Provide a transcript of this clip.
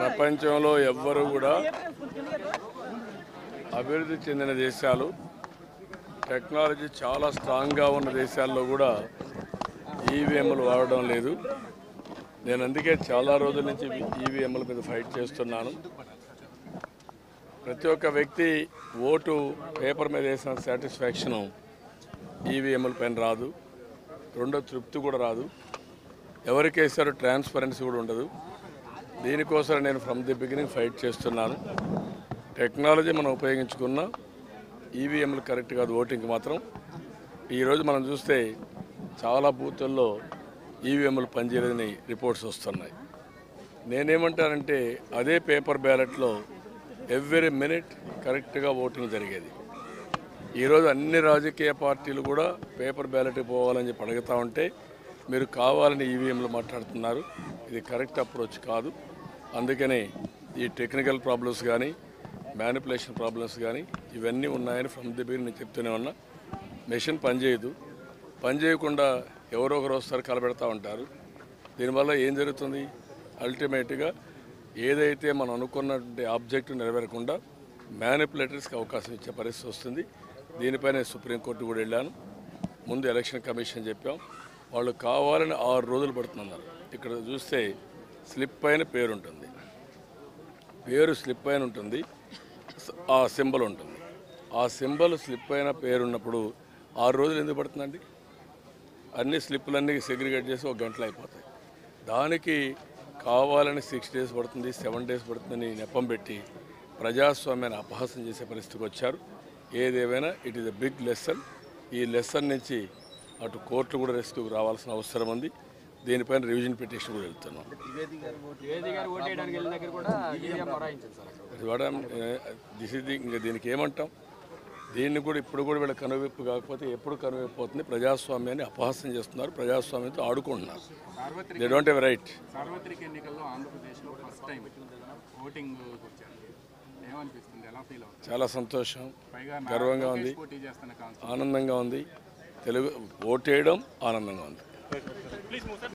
ప్రపంచంలో ఎవ్వరు కూడా అభివృద్ధి చెందిన దేశాలు టెక్నాలజీ చాలా స్ట్రాంగ్గా ఉన్న దేశాల్లో కూడా ఈవీఎంలు వాడడం లేదు. నేను అందుకే చాలా రోజుల నుంచి ఈవీఎంల మీద ఫైట్ చేస్తున్నాను. ప్రతి ఒక్క వ్యక్తి ఓటు పేపర్ మీద వేసిన సాటిస్ఫాక్షను ఈవీఎంల పైన రాదు. రెండో తృప్తి కూడా రాదు. ఎవరికి వేసారో ట్రాన్స్పరెన్సీ కూడా ఉండదు. దీనికోసం నేను ఫ్రమ్ ది బిగినింగ్ ఫైట్ చేస్తున్నాను. టెక్నాలజీ మనం ఉపయోగించుకున్నా ఈవీఎంలు కరెక్ట్ కాదు. ఓటింగ్కి మాత్రం ఈరోజు మనం చూస్తే చాలా బూతుల్లో ఈవీఎంలు పనిచేయలేదని రిపోర్ట్స్ వస్తున్నాయి. నేనేమంటానంటే అదే పేపర్ బ్యాలెట్లో ఎవ్రీ మినిట్ కరెక్ట్గా ఓటింగ్ జరిగేది. ఈరోజు అన్ని రాజకీయ పార్టీలు కూడా పేపర్ బ్యాలెట్కి పోవాలని చెప్పి అడుగుతూ ఉంటే మీరు కావాలని ఈవీఎంలు మాట్లాడుతున్నారు. ఇది కరెక్ట్ అప్రోచ్ కాదు. అందుకనే ఈ టెక్నికల్ ప్రాబ్లమ్స్ కానీ మ్యానిపులేషన్ ప్రాబ్లమ్స్ కానీ ఇవన్నీ ఉన్నాయని ఫ్రమ్ ది బిగినింగ్ నేను చెప్తూనే ఉన్నా. మెషిన్ పనిచేయదు. పనిచేయకుండా ఎవరో ఒకరు వస్తారు, కలబెడతా ఉంటారు. దీనివల్ల ఏం జరుగుతుంది? అల్టిమేట్గా ఏదైతే మనం అనుకున్నటువంటి ఆబ్జెక్టివ్ నెరవేరకుండా మ్యానిపులేటర్స్కి అవకాశం ఇచ్చే పరిస్థితి వస్తుంది. దీనిపైన సుప్రీంకోర్టు కూడా వెళ్ళాను. ముందు ఎలక్షన్ కమిషన్ చెప్పాం. వాళ్ళు కావాలని 6 రోజులు పడుతున్నారు. ఇక్కడ చూస్తే స్లిప్ పైన పేరు ఉంటుంది, పేరు స్లిప్ పైన ఉంటుంది, ఆ సింబల్ ఉంటుంది. ఆ సింబల్ స్లిప్ పైన పేరు ఉన్నప్పుడు 6 రోజులు ఎందుకు పడుతుందండి? అన్ని స్లిప్పులన్నీ సెగ్రిగేట్ చేసి 1 గంటలో అయిపోతాయి. దానికి కావాలని 6 డేస్ పడుతుంది, 7 డేస్ పడుతుందని నెపం పెట్టి ప్రజాస్వామ్యాన్ని అపహాసం చేసే పరిస్థితికి వచ్చారు. ఏదేమైనా it is a big lesson. ఈ లెసన్ నుంచి అటు కోర్టు కూడా రెస్క్యూకి రావాల్సిన అవసరం ఉంది. దీనిపైన రివిజన్ పిటిషన్ కూడా వెళ్తున్నాం. ఇంకా దీనికి ఏమంటాం? దీన్ని కూడా ఇప్పుడు కూడా వీళ్ళ కనువిప్పు కాకపోతే ఎప్పుడు కనువిప్పు అవుతుంది? ప్రజాస్వామ్యాన్ని అపహాసం చేస్తున్నారు, ప్రజాస్వామ్యంతో ఆడుకుంటున్నారు. They don't have right. సార్వత్రిక ఎన్నికల్లో ఆంధ్రప్రదేశ్లో ఫస్ట్ టైం ఓటింగ్ చాలా సంతోషం, గర్వంగా ఉంది, ఆనందంగా ఉంది. తెలుగు ఓటేయడం ఆనందంగా ఉంది.